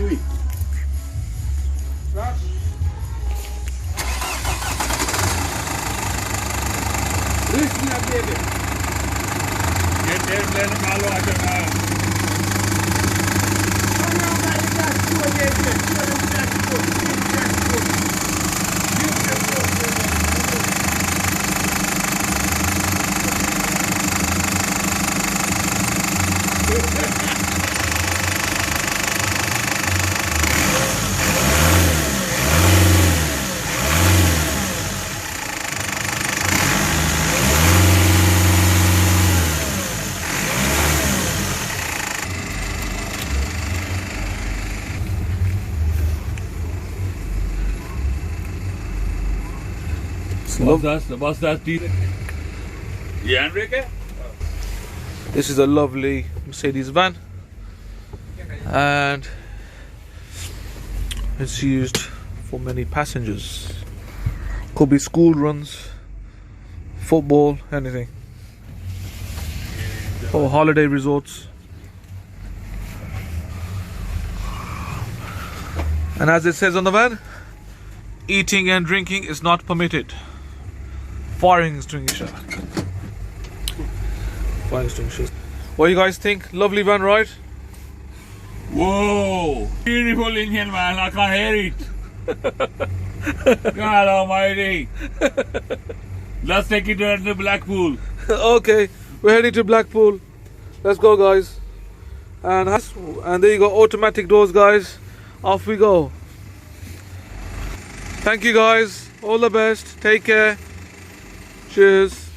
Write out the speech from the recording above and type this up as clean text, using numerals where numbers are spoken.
week. Listen up, baby. Get there, let him all watch him out. Come on, man, you got to go again. What's that? Yeah, Enrique? This is a lovely Mercedes van, and it's used for many passengers. Could be school runs, football, anything. Or holiday resorts. And as it says on the van, eating and drinking is not permitted. Firing extinguisher. Fire extinguishers. What do you guys think? Lovely van, right? Whoa! Beautiful engine, man. I can hear it. God almighty. Let's take it to the Blackpool. Okay, we're heading to Blackpool. Let's go, guys. And there you go, automatic doors, guys. Off we go. Thank you, guys. All the best. Take care. Cheers.